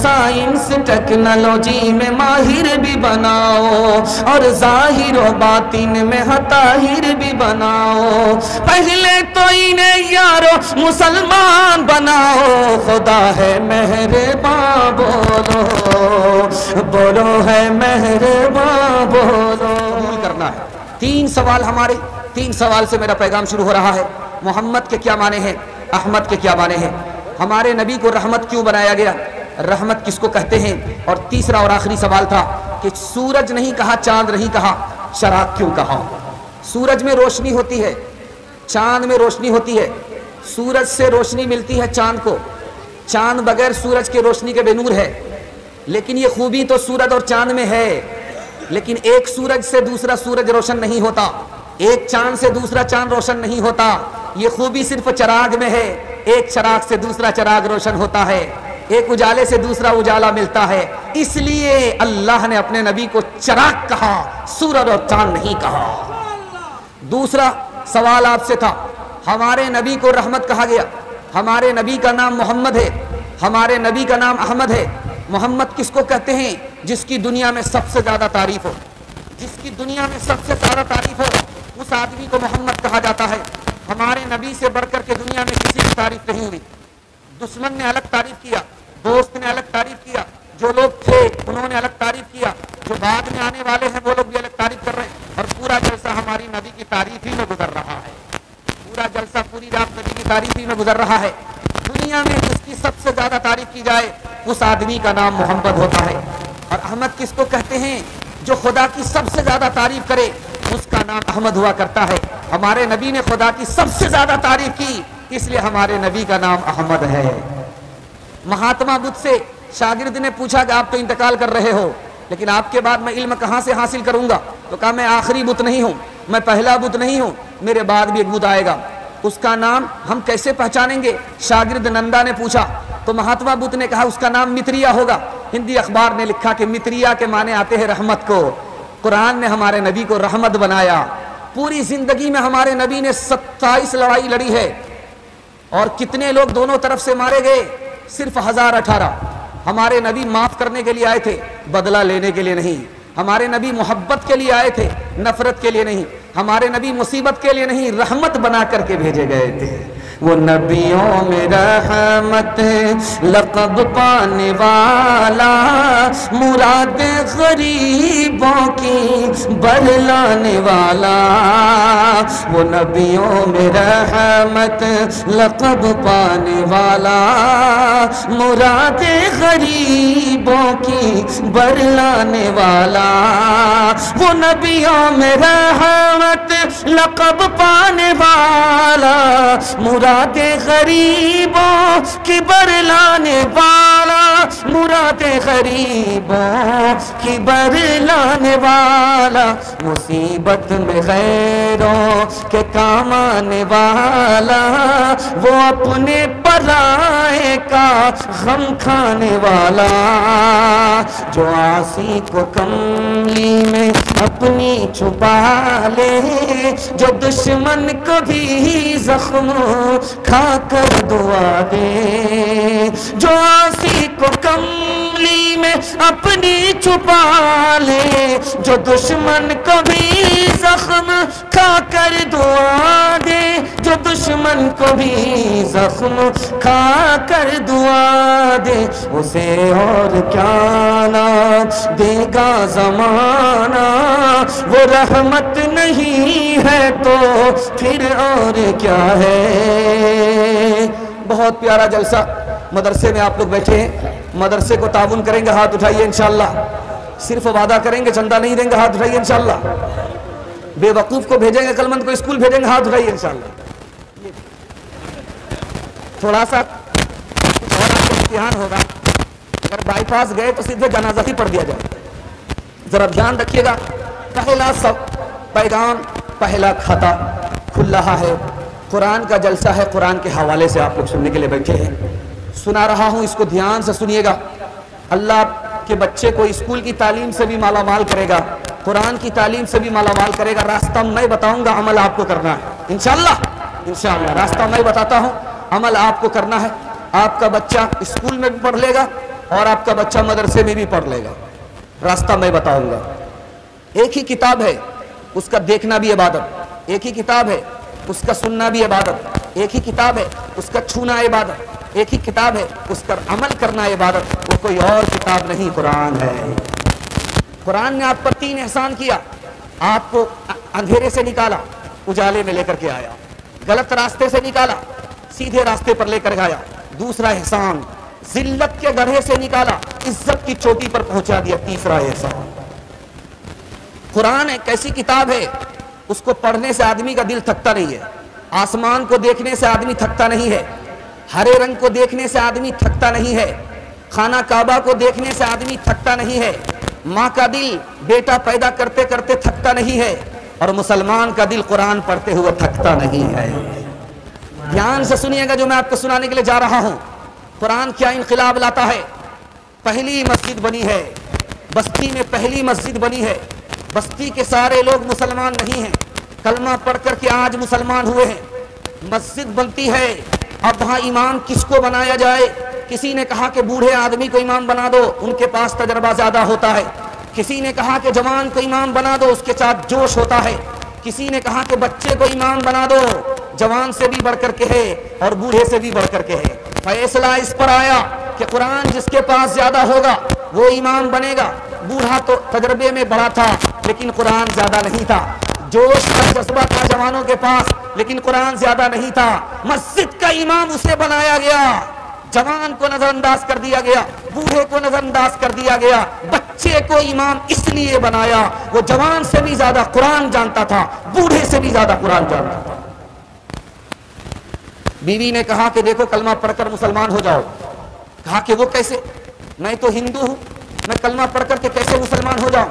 Science technology میں ماہر بھی بناؤ اور ظاہر و باطن میں طاہر بھی بناؤ. پہلے تو انہیں یارو مسلمان بناؤ. خدا ہے مہربان بولو بولو ہے مہربان بولو. قبول کرنا ہے. 3 سوال ہمارے 3 سوال سے میرا پیغام شروع ہو رہا ہے. محمد کے کیا معنی ہیں؟ احمد کے کیا معنی ہیں؟ ہمارے نبی کو رحمت کیوں بنایا گیا؟ رحمت کس کو کہتے ہیں؟ اور تیسرا اور آخری سوال تھا کہ سورج نہیں کہا، چاند نہیں کہا، چراغ کیوں کہا؟ سورج میں روشنی ہوتی ہے، چاند میں روشنی ہوتی ہے. سورج سے روشنی ملتی ہے چاند کو. چاند بغیر سورج کے روشنی کے بے نور ہے. لیکن یہ خوبی تو سورج اور چاند میں ہے. لیکن ایک سورج سے دوسرا سورج روشن نہیں ہوتا، ایک چاند سے دوسرا چاند روشن نہیں ہوتا. یہ خوبی صرف چراغ میں ہے. ایک چراغ سے دوسرا چراغ روشن ہوتا ہے، ایک اجالے سے دوسرا اجالا ملتا ہے. اس لیے اللہ نے اپنے نبی کو چراغ کہا، سورج اور چاند نہیں کہا. دوسرا سوال آپ سے تھا، ہمارے نبی کو رحمت کہا گیا. ہمارے نبی کا نام محمد ہے، ہمارے نبی کا نام احمد ہے. محمد کس کو کہتے ہیں؟ جس کی دنیا میں سب سے زیادہ تعریف ہو. جس کی دنیا میں سب سے زیادہ تعریف ہو اس آدمی کو محمد کہا جاتا ہے. ہمارے نبی سے بڑھ کر کے دنیا میں کسی کی تعریف نہیں ہوئی. دشمن نے الگ تعریف کیا، دوست نے الگ تعریف کیا، جو لوگ تھے انہوں نے الگ تعریف کیا، جو بعد میں آنے والے ہیں وہ لوگ بھی الگ تعریف کر رہے ہیں. اور پورا جلسہ ہماری نبی کی تعریف ہی میں گزر رہا ہے. پورا جلسہ پوری رات نبی کی تعریف ہی میں گزر رہا ہے. دنیا میں جس کی سب سے زیادہ تعریف کی جائے اس آدمی کا نام محمد ہوتا ہے. اور احمد کس کو کہتے ہیں؟ جو خدا کی سب سے زیادہ تعریف کرے اس کا نام احمد ہوا کرتا ہے. ہمارے نبی نے خدا کی سب سے زیادہ تعریف کی، اس لیے ہمارے نبی کا نام احمد ہے. مہاتما بدھ سے شاگرد نے پوچھا کہ آپ تو انتقال کر رہے ہو لیکن آپ کے بعد میں علم کہاں سے حاصل کروں گا؟ تو کہا میں آخری بت نہیں ہوں، میں پہلا بت نہیں ہوں، میرے بعد بھی ایک بت آئے گا. اس کا نام ہم کیسے پہچانیں گے؟ شاگرد نندا نے پوچھا تو مہاتما بدھ نے کہا اس کا نام متریا ہوگا. ہندی اخبار نے لکھا کہ متریا کے معنی آتے ہیں رحمت کو. قرآن نے ہمارے نبی کو رحمت بنایا. پوری زندگی میں ہمارے نبی نے 27 لڑائی لڑی ہے. اور کتنے لوگ دونوں طرف سے مارے گئے؟ صرف 1018. ہمارے نبی معاف کرنے کے لیے آئے تھے، بدلہ لینے کے لیے نہیں. ہمارے نبی محبت کے لیے آئے تھے، نفرت کے لیے نہیں. ہمارے نبی مصیبت کے لیے نہیں، رحمت بنا کر کے بھیجے گئے تھے. وہ نبیوں میں رحمت لقب پانے والا، مراد غریبوں کی بڑھلانے والا. وہ نبیوں میں رحمت لقب پانے والا، مراد غریبوں کی بڑھلانے والا. وہ نبیوں میں رحمت لقب پانے والا، مراد غریبوں کی برلانے والا، مراد غریبوں کی برلانے والا. مصیبت میں غیروں کے کام آنے والا، وہ اپنے پرائے کا غم کھانے والا. جو عاصی کو کملی میں اپنی چھپا لے، جو دشمن کو بھی زخم کھا کر دعا دے. جو عاصی کو کملی میں اپنی چھپا لے، جو دشمن کو بھی زخم کھا کر دعا دے. جو دشمن کو بھی زخم کھا کر دعا دے، اسے اور کیا نہ دے گا زمانہ. وہ رحمت نہیں ہے تو پھر اور کیا ہے. بہت پیارا جلسہ. مدرسے میں آپ لوگ بیٹھے ہیں، مدرسے کو تعاون کریں گے؟ ہاتھ اٹھائیے انشاءاللہ. صرف وعدہ کریں گے، چندہ نہیں دیں گے؟ ہاتھ اٹھائیے انشاءاللہ. بے وقوف کو بھیجیں گے، عقل مند کو اسکول بھیجیں گے؟ ہاتھ اٹھائیے انشاءاللہ. تھوڑا سا امتحان ہوگا، اگر بائی پاس گئے تو سیدھے جنازہ ہی پڑھ دیا جائے. ذرا دھیان رکھیے گا. پہلا پیغام، پہلا کھاتا کھل رہا ہے. قرآن کا جلسہ ہے، قرآن کے حوالے سے آپ لوگ سننے کے لیے بیٹھے ہیں. سنا رہا ہوں، اس کو دھیان سے سنیے گا. اللہ کے بچے کو اسکول کی تعلیم سے بھی مالا مال کرے گا، قرآن کی تعلیم سے بھی مالا مال کرے گا. راستہ میں بتاؤں گا، عمل آپ کو کرنا ہے انشاءاللہ. انشاءاللہ راستہ میں بتاتا ہوں، عمل آپ کو کرنا ہے. آپ کا بچہ اسکول میں بھی پڑھ لے گا، اور آپ کا بچہ مدرسے میں بھی پڑھ لے گا. راستہ میں بتاؤں گا. ایک ہی کتاب ہے، اس کا دیکھنا بھی عبادت. ایک ہی کتاب ہے، اس کا سننا بھی عبادت. ایک ہی کتاب ہے، اس کا چھونا عبادت. ایک ہی کتاب ہے، اس کا عمل کرنا عبادت. وہ کوئی اور کتاب نہیں، قرآن ہے. قرآن نے آپ پر 3 احسان کیا. آپ کو اندھیرے سے نکالا، اجالے میں لے کر کے آیا. غلط راستے سے نکالا، سیدھے راستے پر لے کر گیا. دوسرا احسان، ذلت کے گڑھے سے نکالا، عزت کی چوٹی پر پہنچا دیا. تیسرا احسان. قرآن ایک ایسی کتاب ہے، اس کو پڑھنے سے آدمی کا دل تھکتا نہیں ہے. آسمان کو دیکھنے سے آدمی تھکتا نہیں ہے. ہرے رنگ کو دیکھنے سے آدمی تھکتا نہیں ہے. خانہ کعبہ کو دیکھنے سے آدمی تھکتا نہیں ہے. ماں کا دل بیٹا پیدا کرتے کرتے تھکتا نہیں ہے. اور مسلمان کا دل قرآن پڑھتے ہوئے تھکتا نہیں ہے. دھیان سے سنیے گا جو میں آپ کو سنانے کے لیے جا رہا ہوں. قرآن کیا انقلاب لاتا ہے. پہلی مسجد بنی ہے بستی میں، پہلی مسجد بنی ہے. بستی کے سارے لوگ مسلمان نہیں ہیں، کلمہ پڑھ کر کے آج مسلمان ہوئے ہیں. مسجد بنتی ہے. اب وہاں امام کس کو بنایا جائے؟ کسی نے کہا کہ بوڑھے آدمی کو امام بنا دو، ان کے پاس تجربہ زیادہ ہوتا ہے. کسی نے کہا کہ جوان کو امام بنا دو، اس کے ساتھ جوش ہوتا ہے. کسی نے کہا کہ بچے کو امام بنا دو، جوان سے بھی بڑھ کر کے ہے اور بوڑھے سے بھی بڑھ کر کے ہے. فیصلہ اس پر آیا کہ قرآن جس کے پاس زیادہ ہوگا وہ امام بنے گا. بوڑھا تو تجربے میں بڑا تھا لیکن قرآن زیادہ نہیں تھا. جوش کا جذبہ تھا جوانوں کے پاس لیکن قرآن زیادہ نہیں تھا. مسجد کا امام اسے بنایا گیا. جوان کو نظر انداز کر دیا گیا، بوڑھے کو نظر انداز کر دیا گیا. بچے کو امام اس لیے بنایا، وہ جوان سے بھی زیادہ قرآن جانتا تھا، بوڑھے سے بھی زیادہ قرآن جانتا تھا. بیوی نے کہا کہ دیکھو کلمہ پڑھ کر مسلمان ہو جاؤ. کہا کہ وہ کیسے؟ میں تو ہندو ہوں، میں کلمہ پڑھ کر کے کیسے مسلمان ہو جاؤں؟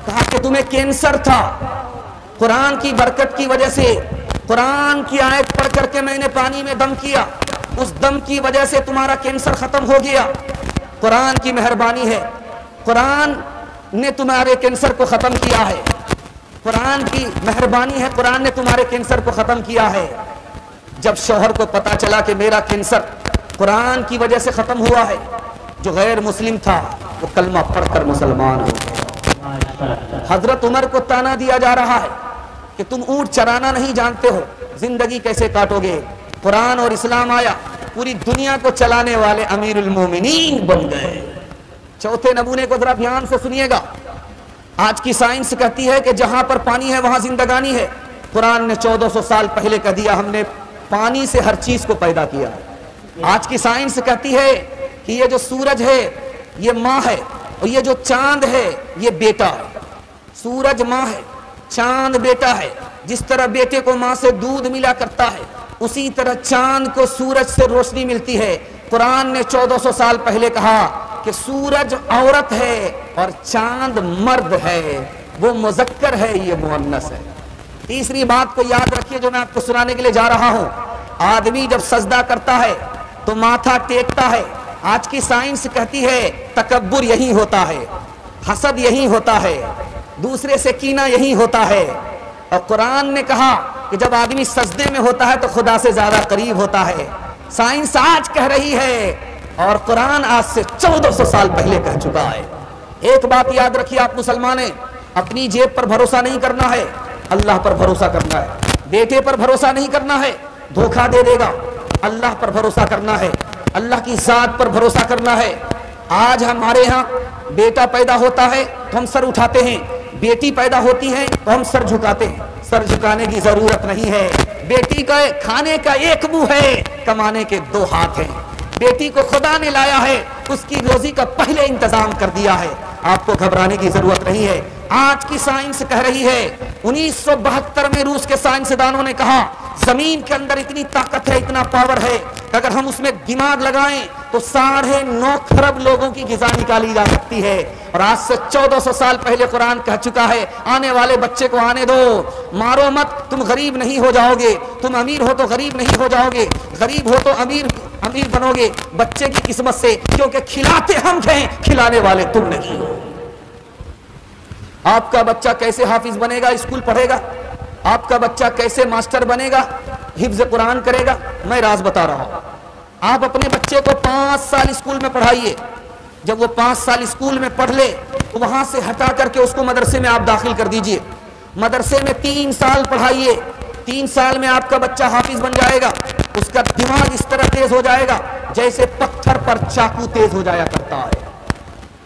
کہا کہ تمہیں کینسر تھا، قرآن کی برکت کی وجہ سے قرآن کی آیت پڑھ کر کے میں نے پانی میں دم کیا، اس دم کی وجہ سے تمہارا کینسر ختم ہو گیا. قرآن کی مہربانی ہے، قرآن نے تمہارے کینسر کو ختم کیا ہے. قرآن کی مہربانی ہے، قرآن نے تمہارے کینسر کو ختم کیا ہے. جب شوہر کو پتا چلا کہ میرا کینسر قرآن کی وجہ سے ختم ہوا ہے، جو غیر مسلم تھا وہ کلمہ پڑھ کر مسلمان ہو گیا. حضرت عمر کو تانا دیا جا رہا ہے کہ تم اونٹ چرانا نہیں جانتے ہو، زندگی کیسے کاٹو گے؟ قرآن اور اسلام آیا، پوری دنیا کو چلانے والے امیر المومنین بن گئے. چوتھے نمونے کو ذرا دھیان سے سنیے گا. آج کی سائنس کہتی ہے کہ جہاں پر پانی ہے وہاں زندگانی ہے. قرآن نے 1400 سال پہلے کہہ دیا ہم نے پانی سے ہر چیز کو پیدا کیا. آج کی سائنس کہتی ہے کہ یہ جو سورج ہے یہ ماں ہے اور یہ جو چاند ہے یہ بیٹا ہے. سورج ماں ہے، چاند بیٹا ہے. جس طرح بیٹے کو ماں سے دودھ ملا کرتا ہے اسی طرح چاند کو سورج سے روشنی ملتی ہے. قرآن نے 1400 سال پہلے کہا کہ سورج عورت ہے اور چاند مرد ہے، وہ مذکر ہے یہ مؤنث ہے. تیسری بات کو یاد رکھیے جو میں آپ کو سنانے کے لیے جا رہا ہوں. آدمی جب سجدہ کرتا ہے تو ماتھا ٹیکتا ہے. آج کی سائنس کہتی ہے تکبر یہی ہوتا ہے، حسد یہی ہوتا ہے، دوسرے سے کینہ یہی ہوتا ہے. اور قرآن نے کہا کہ جب آدمی سجدے میں ہوتا ہے تو خدا سے زیادہ قریب ہوتا ہے. سائنس آج کہہ رہی ہے اور قرآن آج سے 1400 سال پہلے کہہ چکا ہے. ایک بات یاد رکھیے آپ مسلمان ہیں، اپنی جیب پر بھروسہ نہیں کرنا ہے، اللہ پر بھروسہ کرنا ہے. بیٹے پر بھروسہ نہیں کرنا ہے، دھوکہ دے دے گا. اللہ پر بھروسہ کرنا ہے، اللہ کی ذات پر بھروسہ کرنا ہے. آج ہمارے ہاں بیٹا پیدا ہوتا ہے تو ہم سر اٹھاتے ہیں، بیٹی پیدا ہوتی ہے تو ہم سر جھکاتے ہیں. سر جھکانے کی ضرورت نہیں ہے. بیٹی کا کھانے کا ایک منہ ہے، کمانے کے 2 ہاتھ ہیں. بیٹی کو خدا نے لایا ہے، اس کی روزی کا پہلے انتظام کر دیا ہے. آپ کو گھبرانے کی ضرورت نہیں ہے. آج کی سائنس کہہ رہی ہے، 1972 میں روس کے سائنسدانوں نے کہا زمین کے اندر اتنی طاقت ہے، اتنا پاور ہے کہ اگر ہم اس میں دماغ لگائیں تو 9.5 کھرب لوگوں کی غذا نکالی جا سکتی ہے. اور آج سے 1400 سال پہلے قرآن کہہ چکا ہے آنے والے بچے کو آنے دو، مارو مت، تم غریب نہیں ہو جاؤ گے، تم امیر ہو تو غریب نہیں ہو جاؤ گے، غریب ہو تو امیر بنو گے بچے کی قسمت سے، کیونکہ کھلاتے ہم ہیں، کھلانے والے تم نہیں ہو. آپ کا بچہ کیسے حافظ بنے گا؟ اسکول پڑھے گا. آپ کا بچہ کیسے ماسٹر بنے گا؟ حفظ قرآن کرے گا. میں راز بتا رہا ہوں. آپ اپنے بچے کو 5 سال اسکول میں پڑھائیے، جب وہ 5 سال اسکول میں پڑھ لے تو وہاں سے ہٹا کر کے اس کو مدرسے میں آپ داخل کر دیجئے. مدرسے میں 3 سال پڑھائیے. 3 سال میں آپ کا بچہ حافظ بن جائے گا. اس کا دماغ اس طرح تیز ہو جائے گا جیسے پتھر پر چاقو تیز ہو جایا کرتا ہے.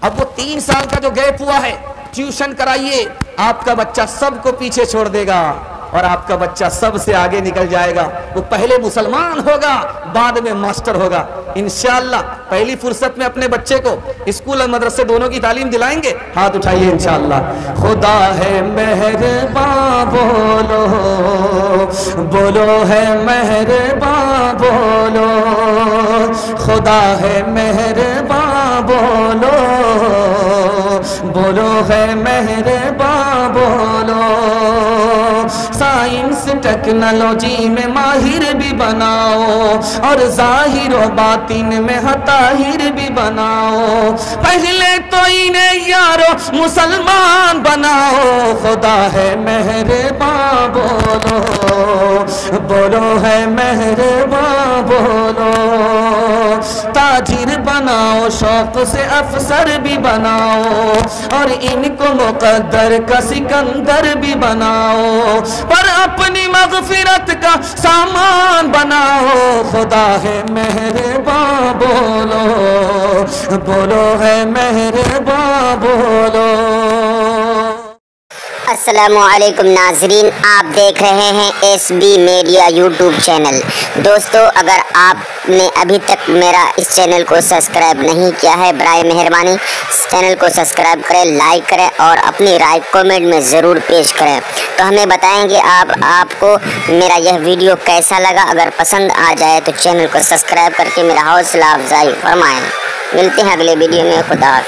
اب وہ 3 سال کا جو گیپ ہوا ہے, ٹیوشن کرائیے, آپ کا بچہ سب کو پیچھے چھوڑ دے گا اور آپ کا بچہ سب سے آگے نکل جائے گا. وہ پہلے مسلمان ہوگا, بعد میں ماسٹر ہوگا. انشاءاللہ پہلی فرصت میں اپنے بچے کو اسکول اور مدرسے دونوں کی تعلیم دلائیں گے. ہاتھ اٹھائیے انشاءاللہ. خدا ہے مہرباں بولو, بولو ہے مہرباں بولو, خدا ہے مہرباں بولو, بولو ہے مہرباں بولو. سائنس ٹیکنالوجی میں ماہر بھی بناؤ اور ظاہر و باطن میں طاہر بھی بناؤ. پہلے تو انہیں یارو مسلمان بناؤ. خدا ہے مہرباں بولو, بولو ہے مہرباں بولو. تاجر بناؤ, شوق سے افسر بھی بناؤ اور ان کو مقدر کا سکندر بھی بناؤ, پر اپنی مغفرت کا سامان بناؤ. خدا ہے مہرباں بولو, بولو ہے مہرباں بولو. السلام علیکم ناظرین، آپ دیکھ رہے ہیں S B media YouTube channel. دوستو اگر آپ نے ابھی تک میرا اس چینل کو سبسکرائب نہیں کیا ہے، برائے مہربانی اس چینل کو سبسکرائب کریں، لائک کریں اور اپنی رائے کامنٹ میں ضرور پیش کریں. تو ہمیں بتائیں کہ آپ کو میرا یہ ویڈیو کیسا لگا. اگر پسند آ جائے تو چینل کو سبسکرائب کر کے میرا حوصلہ افزائی فرمائیں. ملتے ہیں اگلے ویڈیو میں. خدا حافظ.